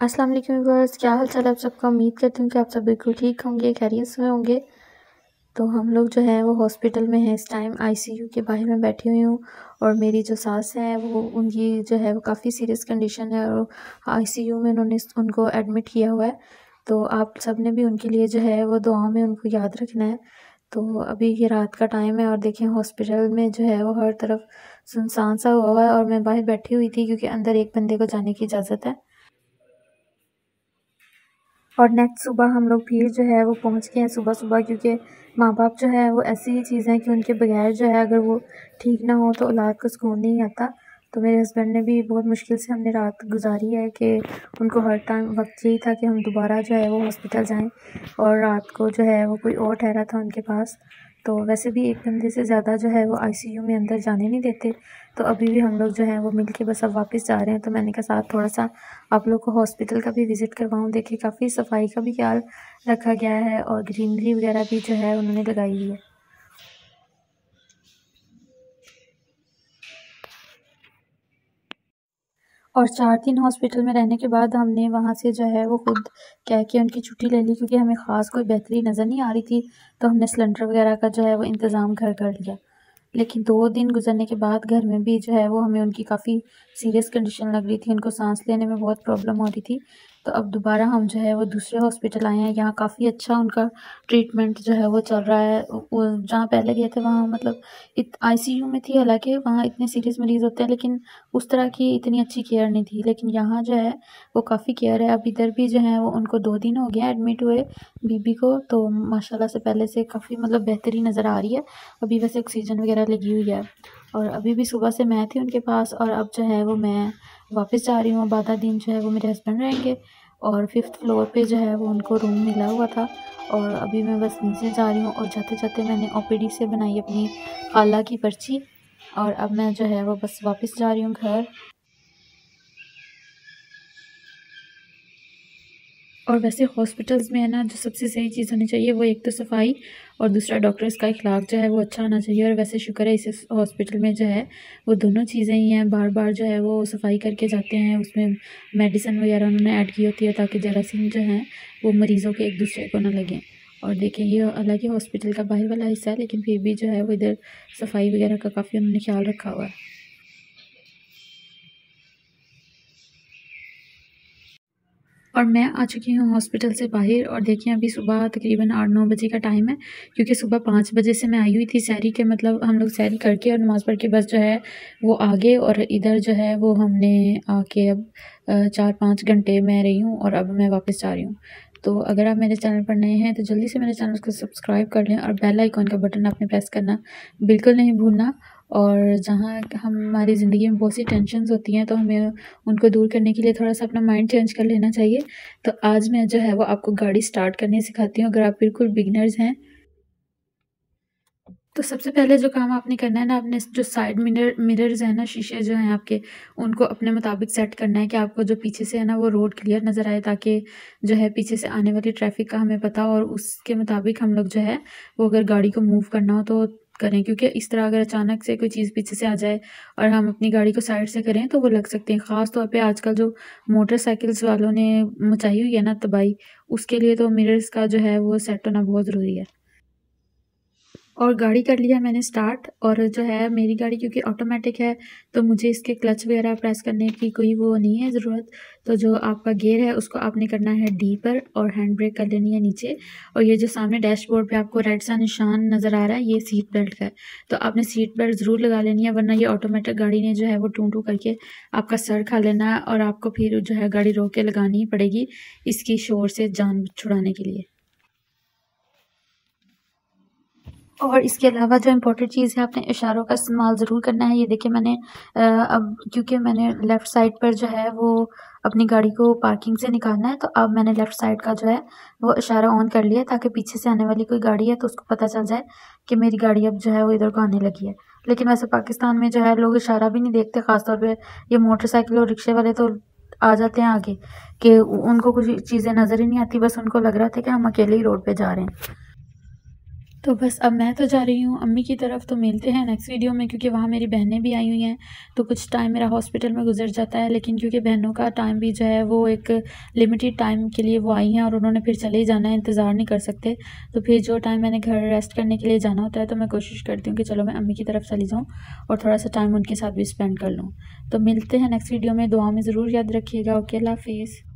अस्सलाम वालेकुम व्यूअर्स, क्या हाल चाल है आप सबका। उम्मीद करती हूँ कि आप सब बिल्कुल ठीक होंगे, खैरियत से होंगे। तो हम लोग जो है वो हॉस्पिटल में हैं इस टाइम, आईसीयू के बाहर में बैठी हुई हूँ। और मेरी जो सास है वो उनकी जो है वो काफ़ी सीरियस कंडीशन है और आईसीयू में उन्होंने उनको एडमिट किया हुआ है। तो आप सब ने भी उनके लिए जो है वो दुआ में उनको याद रखना है। तो अभी ये रात का टाइम है और देखें हॉस्पिटल में जो है वो हर तरफ सुनसान सा हुआ है और मैं बाहर बैठी हुई थी क्योंकि अंदर एक बंदे को जाने की इजाज़त है। और नेक्स्ट सुबह हम लोग फिर जो है वो पहुंच गए हैं सुबह सुबह, क्योंकि माँ बाप जो है वो ऐसी ही चीज़ है कि उनके बगैर जो है अगर वो ठीक ना हो तो औलाद को सुकून नहीं आता। तो मेरे हस्बैंड ने भी बहुत मुश्किल से हमने रात गुजारी है कि उनको हर टाइम वक्त यही था कि हम दोबारा जो है वो हॉस्पिटल जाएं। और रात को जो है वो कोई और ठहरा था उनके पास। तो वैसे भी एक बंदे से ज़्यादा जो है वो आईसीयू में अंदर जाने नहीं देते। तो अभी भी हम लोग जो है वो मिल के बस अब वापस जा रहे हैं। तो मैंने कहा साथ थोड़ा सा आप लोग को हॉस्पिटल का भी विज़िट करवाऊँ। देखिए काफ़ी सफाई का भी ख्याल रखा गया है और ग्रीनरी वगैरह भी जो है उन्होंने लगाई हुई है। और 4 दिन हॉस्पिटल में रहने के बाद हमने वहाँ से जो है वो खुद कह के उनकी छुट्टी ले ली, क्योंकि हमें ख़ास कोई बेहतरी नज़र नहीं आ रही थी। तो हमने सिलेंडर वगैरह का जो है वो इंतज़ाम घर कर लिया। लेकिन 2 दिन गुजरने के बाद घर में भी जो है वो हमें उनकी काफ़ी सीरियस कंडीशन लग रही थी, उनको सांस लेने में बहुत प्रॉब्लम हो रही थी। तो अब दोबारा हम जो है वो दूसरे हॉस्पिटल आए हैं। यहाँ काफ़ी अच्छा उनका ट्रीटमेंट जो है वो चल रहा है। वो जहाँ पहले गए थे वहाँ मतलब आईसीयू में थी, हालांकि वहाँ इतने सीरियस मरीज़ होते हैं लेकिन उस तरह की इतनी अच्छी केयर नहीं थी। लेकिन यहाँ जो है वो काफ़ी केयर है। अब इधर भी जो है वो उनको 2 दिन हो गया एडमिट हुए बीबी को। तो माशाल्लाह से पहले से काफ़ी मतलब बेहतरी नज़र आ रही है। अभी वैसे ऑक्सीजन वगैरह लगी हुई है। और अभी भी सुबह से मैं थी उनके पास और अब जो है वो मैं वापस जा रही हूँ। अब आधा दिन जो है वो मेरे हस्बैंड रहेंगे और 5th फ्लोर पे जो है वो उनको रूम मिला हुआ था। और अभी मैं बस नीचे जा रही हूँ और जाते जाते मैंने ओपीडी से बनाई अपनी खाला की पर्ची। और अब मैं जो है वो बस वापस जा रही हूँ घर। और वैसे हॉस्पिटल्स में है ना, जो सबसे सही चीज़ होनी चाहिए वो एक तो सफाई और दूसरा डॉक्टर्स का इखलाक जो है वो अच्छा होना चाहिए। और वैसे शुक्र है इस हॉस्पिटल में जो है वो दोनों चीज़ें ही हैं। बार बार जो है वो सफाई करके जाते हैं, उसमें मेडिसिन वगैरह उन्होंने ऐड की होती है ताकि जरासीम जो हैं वो मरीज़ों के एक दूसरे को ना लगें। और देखिए ये अलग ही हॉस्पिटल का बाहर वाला हिस्सा है, लेकिन फिर भी जो है वो इधर सफाई वगैरह का काफ़ी उन्होंने ख्याल रखा हुआ है। और मैं आ चुकी हूँ हॉस्पिटल से बाहर और देखिए अभी सुबह तकरीबन 8-9 बजे का टाइम है, क्योंकि सुबह 5 बजे से मैं आई हुई थी सहरी के, मतलब हम लोग सहरी करके और नमाज़ पढ़ के बस जो है वो आगे। और इधर जो है वो हमने आके अब 4-5 घंटे मैं रही हूँ और अब मैं वापस जा रही हूँ। तो अगर आप मेरे चैनल पर नए हैं तो जल्दी से मेरे चैनल को सब्सक्राइब कर लें और बेल आइकॉन का बटन आपने प्रेस करना बिल्कुल नहीं भूलना। और जहाँ हमारी ज़िंदगी में बहुत सी टेंशन्स होती हैं तो हमें उनको दूर करने के लिए थोड़ा सा अपना माइंड चेंज कर लेना चाहिए। तो आज मैं जो है वो आपको गाड़ी स्टार्ट करने सिखाती हूँ, अगर आप बिल्कुल बिगिनर्स हैं। तो सबसे पहले जो काम आपने करना है ना, अपने जो साइड मिरर्स हैं ना, शीशे जो हैं आपके, उनको अपने मुताबिक सेट करना है कि आपको जो पीछे से है ना वो रोड क्लियर नज़र आए, ताकि जो है पीछे से आने वाली ट्रैफिक का हमें पता हो और उसके मुताबिक हम लोग जो है वो अगर गाड़ी को मूव करना हो तो करें। क्योंकि इस तरह अगर अचानक से कोई चीज़ पीछे से आ जाए और हम अपनी गाड़ी को साइड से करें तो वो लग सकते हैं। ख़ास तौर पे आजकल जो मोटरसाइकिल्स वालों ने मचाई हुई है ना तबाही, उसके लिए तो मिरर्स का जो है वो सेट होना बहुत ज़रूरी है। और गाड़ी कर लिया मैंने स्टार्ट। और जो है मेरी गाड़ी क्योंकि ऑटोमेटिक है तो मुझे इसके क्लच वगैरह प्रेस करने की कोई वो नहीं है ज़रूरत। तो जो आपका गियर है उसको आपने करना है डी पर और हैंड ब्रेक कर लेनी है नीचे। और ये जो सामने डैशबोर्ड पे आपको रेड सा निशान नज़र आ रहा है, ये सीट बेल्ट का है। तो आपने सीट बेल्ट ज़रूर लगा लेनी है, वरना ये ऑटोमेटिक गाड़ी ने जो है वो टू टू करके आपका सर खा लेना है और आपको फिर जो है गाड़ी रोक के लगानी ही पड़ेगी इसकी शोर से जान छुड़ाने के लिए। और इसके अलावा जो इम्पोर्टेंट चीज़ है, आपने इशारों का इस्तेमाल ज़रूर करना है। ये देखिए मैंने अब क्योंकि मैंने लेफ़्ट साइड पर जो है वो अपनी गाड़ी को पार्किंग से निकालना है, तो अब मैंने लेफ़्ट साइड का जो है वो इशारा ऑन कर लिया, ताकि पीछे से आने वाली कोई गाड़ी है तो उसको पता चल जाए कि मेरी गाड़ी अब जो है वो इधर को आने लगी है। लेकिन वैसे पाकिस्तान में जो है लोग इशारा भी नहीं देखते, ख़ासतौर पर ये मोटरसाइकिल और रिक्शे वाले तो आ जाते हैं आगे कि उनको कुछ चीज़ें नज़र ही नहीं आती, बस उनको लग रहा था कि हम अकेले ही रोड पर जा रहे हैं। तो बस अब मैं तो जा रही हूँ अम्मी की तरफ, तो मिलते हैं नेक्स्ट वीडियो में, क्योंकि वहाँ मेरी बहनें भी आई हुई हैं। तो कुछ टाइम मेरा हॉस्पिटल में गुजर जाता है, लेकिन क्योंकि बहनों का टाइम भी जो है वो एक लिमिटेड टाइम के लिए वो आई हैं और उन्होंने फिर चले ही जाना है, इंतज़ार नहीं कर सकते। तो फिर जो टाइम मैंने घर रेस्ट करने के लिए जाना होता है, तो मैं कोशिश करती हूँ कि चलो मैं अम्मी की तरफ चली जाऊँ और थोड़ा सा टाइम उनके साथ भी स्पेंड कर लूँ। तो मिलते हैं नेक्स्ट वीडियो में, दुआ में ज़रूर याद रखिएगा। ओके, अल्लाह हाफिज़।